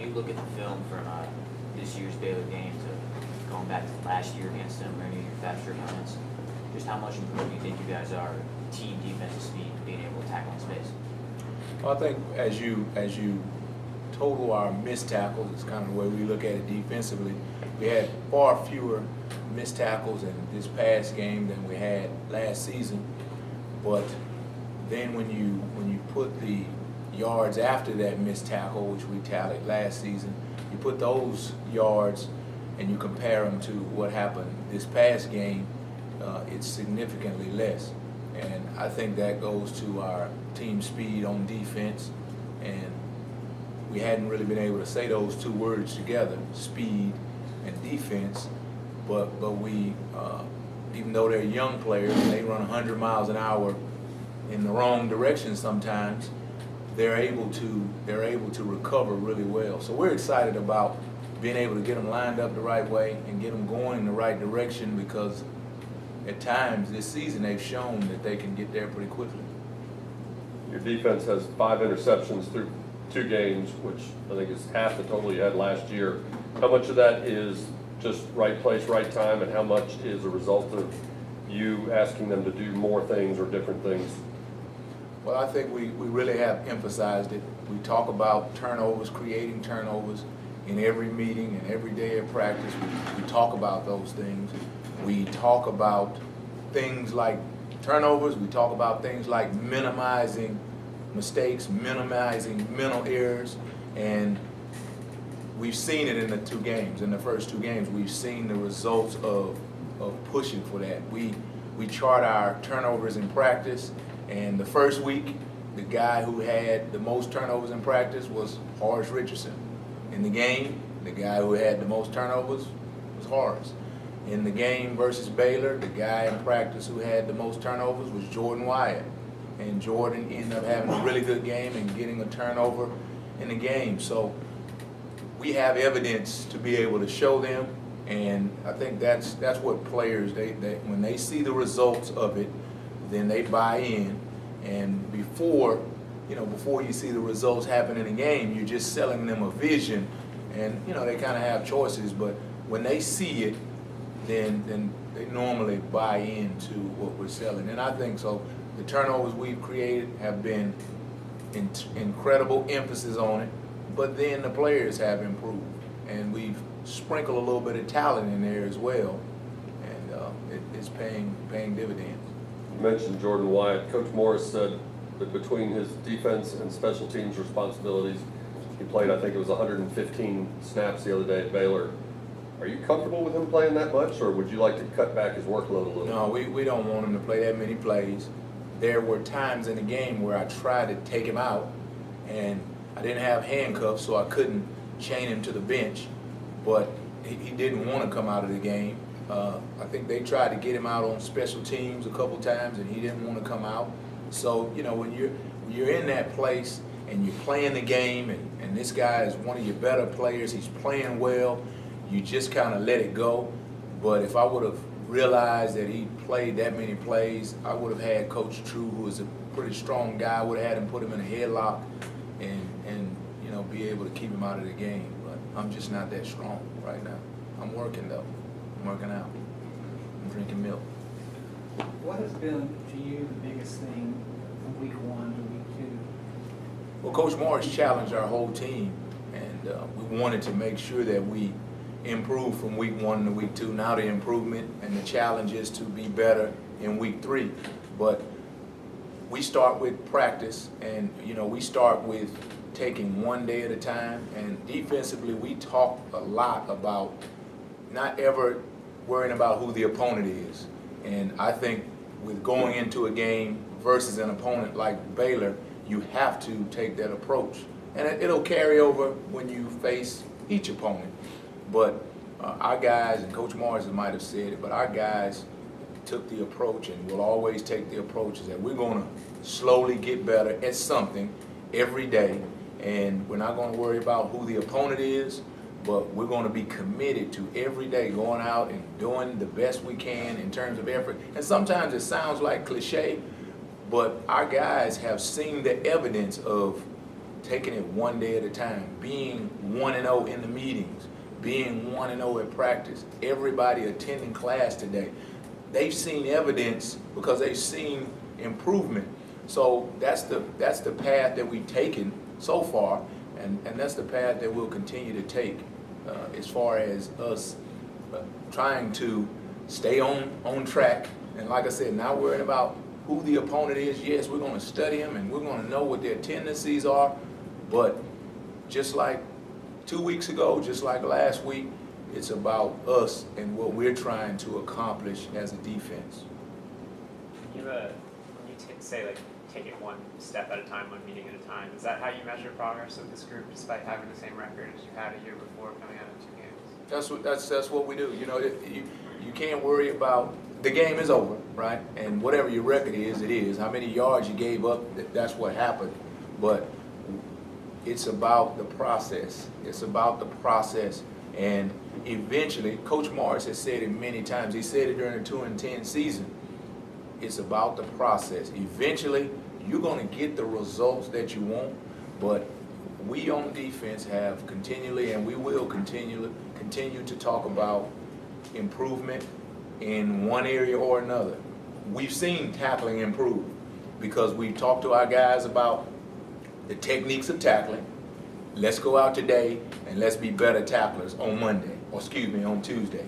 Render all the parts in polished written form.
you look at the film from this year's Baylor game to going back to last year against them, or any of your faster opponents, just how much improved do you think you guys are team defensive speed, being able to tackle in space? Well, I think as you total our missed tackles, it's kind of the way we look at it defensively. We had far fewer missed tackles in this past game than we had last season. But then when you put the yards after that missed tackle, which we tallied last season, you put those yards and you compare them to what happened this past game, it's significantly less. And I think that goes to our team speed on defense, and we hadn't really been able to say those two words together, speed and defense, but we, even though they're young players and they run 100 miles an hour in the wrong direction sometimes, they're able to recover really well. So we're excited about being able to get them lined up the right way and get them going in the right direction, because at times this season they've shown that they can get there pretty quickly. Your defense has 5 interceptions through 2 games, which I think is half the total you had last year. How much of that is just right place, right time, and how much is a result of you asking them to do more things or different things? Well, I think we really have emphasized it. We talk about turnovers, creating turnovers in every meeting and every day of practice. We talk about those things. We talk about things like turnovers. We talk about things like minimizing mistakes, minimizing mental errors, and we've seen it in the 2 games. In the first 2 games, we've seen the results of pushing for that. We chart our turnovers in practice, and the first week, the guy who had the most turnovers in practice was Horace Richardson. In the game, the guy who had the most turnovers was Horace. In the game versus Baylor, the guy in practice who had the most turnovers was Jordan Wyatt. And Jordan ended up having a really good game and getting a turnover in the game. So we have evidence to be able to show them, and I think that's what players, they when they see the results of it, then they buy in. And before you see the results happen in a game, you're just selling them a vision, and they kind of have choices, but when they see it, then they normally buy into what we're selling. And I think so. The turnovers we've created have been incredible emphasis on it, but then the players have improved, and we've sprinkled a little bit of talent in there as well, and it's paying dividends. You mentioned Jordan Wyatt. Coach Morris said that between his defense and special teams responsibilities, he played, I think it was 115 snaps the other day at Baylor. Are you comfortable with him playing that much, or would you like to cut back his workload a little? No, we don't want him to play that many plays. There were times in the game where I tried to take him out, and I didn't have handcuffs, so I couldn't chain him to the bench, but he didn't want to come out of the game. I think they tried to get him out on special teams a couple times, and he didn't want to come out. So, when you're in that place and you're playing the game, and this guy is one of your better players, he's playing well, you just kind of let it go. But if I would have realized that he played that many plays, I would have had Coach True, who is a pretty strong guy, would have had him put him in a headlock and be able to keep him out of the game. But I'm just not that strong right now. I'm working though. I'm working out. I'm drinking milk. What has been to you the biggest thing from week 1 to week 2? Well, Coach Morris challenged our whole team, and we wanted to make sure that we improved from week 1 to week 2. Now the improvement and the challenge is to be better in week 3. But we start with practice, and we start with taking one day at a time. And defensively, we talk a lot about not ever worrying about who the opponent is. And I think with going into a game versus an opponent like Baylor, you have to take that approach. And it'll carry over when you face each opponent. But our guys, and Coach Morris might have said it, but our guys took the approach, and will always take the approach, is that we're going to slowly get better at something every day. And we're not going to worry about who the opponent is, but we're going to be committed to every day going out and doing the best we can in terms of effort. And sometimes it sounds like cliche, but our guys have seen the evidence of taking it one day at a time, being 1-0 in the meetings, being 1-0 at practice, everybody attending class today. They've seen evidence because they've seen improvement. So that's the path that we've taken so far, and that's the path that we'll continue to take as far as us trying to stay on track. And like I said, not worrying about who the opponent is. Yes, we're going to study them and we're going to know what their tendencies are, but just like 2 weeks ago, just like last week, it's about us and what we're trying to accomplish as a defense. When you say like take it one step at a time, one meeting at a time, is that how you measure progress with this group, despite having the same record as you had a year before coming out of 2 games? That's what we do. You know, you can't worry about the game is over, right? And whatever your record is, it is. How many yards you gave up, that's what happened. But it's about the process. It's about the process. And eventually, Coach Morris has said it many times. He said it during the 2-10 season. It's about the process. Eventually, you're going to get the results that you want, but we on defense have continually, and we will continue to talk about improvement in one area or another. We've seen tackling improve because we've talked to our guys about the techniques of tackling. Let's go out today and let's be better tacklers on Monday, or excuse me, on Tuesday.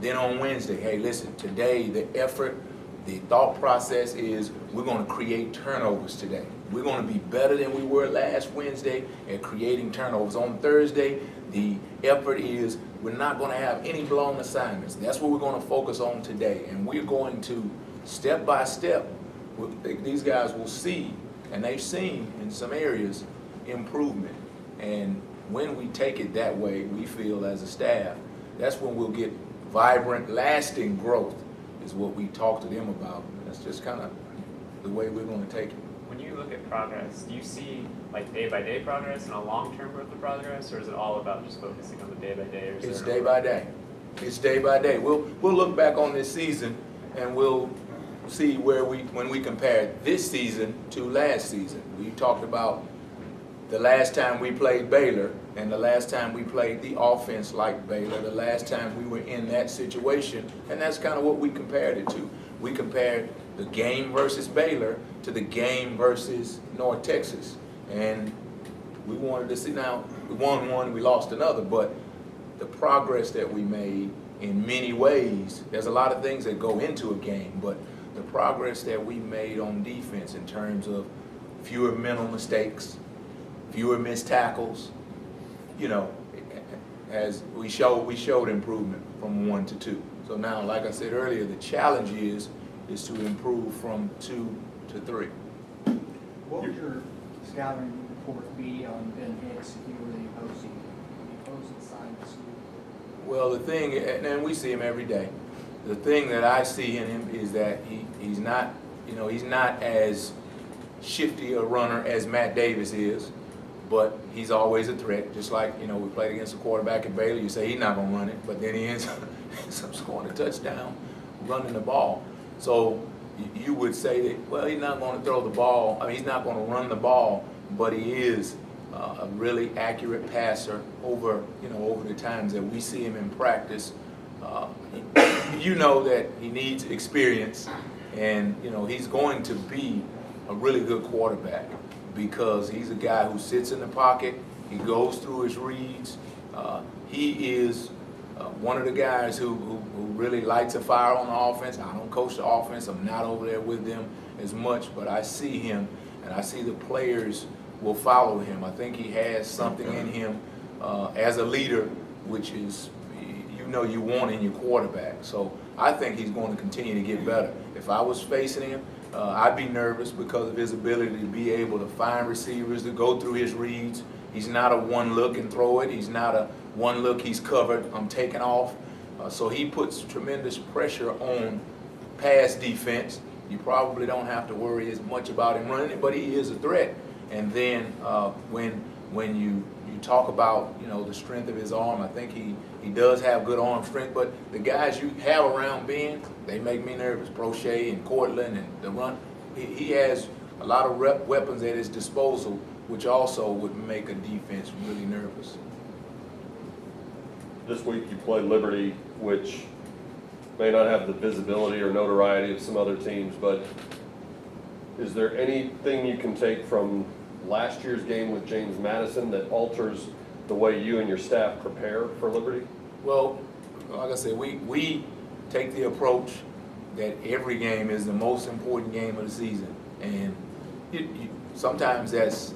Then on Wednesday, hey, listen, today the effort, the thought process is we're going to create turnovers today. We're going to be better than we were last Wednesday at creating turnovers. On Thursday, the effort is we're not going to have any blown assignments. That's what we're going to focus on today. And we're going to, step by step, these guys will see, and they've seen in some areas, improvement. And when we take it that way, we feel as a staff, that's when we'll get vibrant, lasting growth, is what we talk to them about. That's just kind of the way we're going to take it. When you look at progress, do you see like day-by-day progress and a long-term growth of progress, or is it all about just focusing on the day-by-day? It's day by day. It's day by day. We'll look back on this season and we'll see where when we compare this season to last season. We talked about the last time we played Baylor and the last time we played the offense like Baylor, the last time we were in that situation, and that's kind of what we compared it to. We compared the game versus Baylor to the game versus North Texas. And we wanted to see, now we won one, we lost another, but the progress that we made in many ways, there's a lot of things that go into a game, but the progress that we made on defense in terms of fewer mental mistakes, fewer missed tackles, you know, as we showed improvement from 1 to 2. So now, like I said earlier, the challenge is to improve from 2 to 3. What would your scouting report be on Ben Hicks if you were the opposing side this week? Well, the thing, and we see him every day, the thing that I see in him is that he's not, you know, he's not as shifty a runner as Matt Davis is, but he's always a threat. Just like, you know, we played against a quarterback at Baylor, you say he's not going to run it, but then he ends up scoring a touchdown running the ball. So you would say that, well, he's not going to throw the ball. I mean, he's not going to run the ball, but he is a really accurate passer over the times that we see him in practice. You know that he needs experience, and, you know, he's going to be a really good quarterback because he's a guy who sits in the pocket, he goes through his reads. He is one of the guys who really lights a fire on the offense. I don't coach the offense. I'm not over there with them as much, but I see him, and I see the players will follow him. I think he has something in him as a leader, which is, you know, you want in your quarterback. So I think he's going to continue to get better. If I was facing him, I'd be nervous because of his ability to be able to find receivers, to go through his reads. He's not a one look and throw it. He's not a one look, he's covered, I'm taking off. So he puts tremendous pressure on pass defense. You probably don't have to worry as much about him running it, but he is a threat. And then when you talk about, you know, the strength of his arm, I think he does have good arm strength, but the guys you have around Ben, they make me nervous. Brochet and Cortland and the run. He has a lot of weapons at his disposal which also would make a defense really nervous. This week you play Liberty, which may not have the visibility or notoriety of some other teams, but is there anything you can take from last year's game with James Madison that alters the way you and your staff prepare for Liberty? Well, like I said, we take the approach that every game is the most important game of the season, and sometimes that's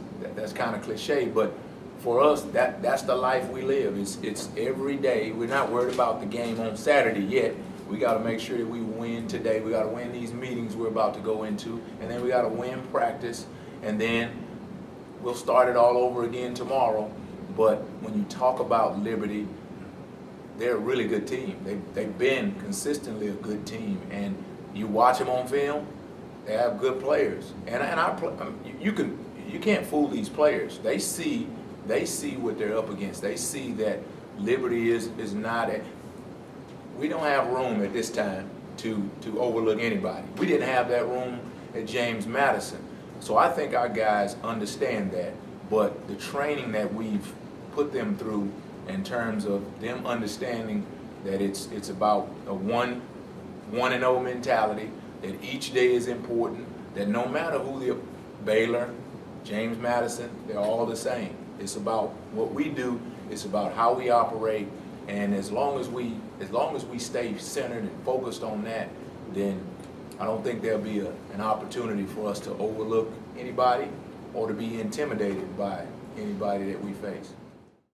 kind of cliche, but for us, that's the life we live. It's every day. We're not worried about the game on Saturday yet. We got to make sure that we win today. We got to win these meetings we're about to go into, and then we got to win practice, and then we'll start it all over again tomorrow. But when you talk about Liberty, they're a really good team. They've been consistently a good team, and you watch them on film, they have good players. You can't fool these players. They see what they're up against. They see that Liberty is not at. We don't have room at this time to overlook anybody. We didn't have that room at James Madison. So I think our guys understand that. But the training that we've put them through in terms of them understanding that it's about a 1-0 mentality, that each day is important, that no matter who the Baylor, James Madison, they're all the same. It's about what we do, it's about how we operate, and as long as we stay centered and focused on that, then I don't think there'll be an opportunity for us to overlook anybody or to be intimidated by anybody that we face.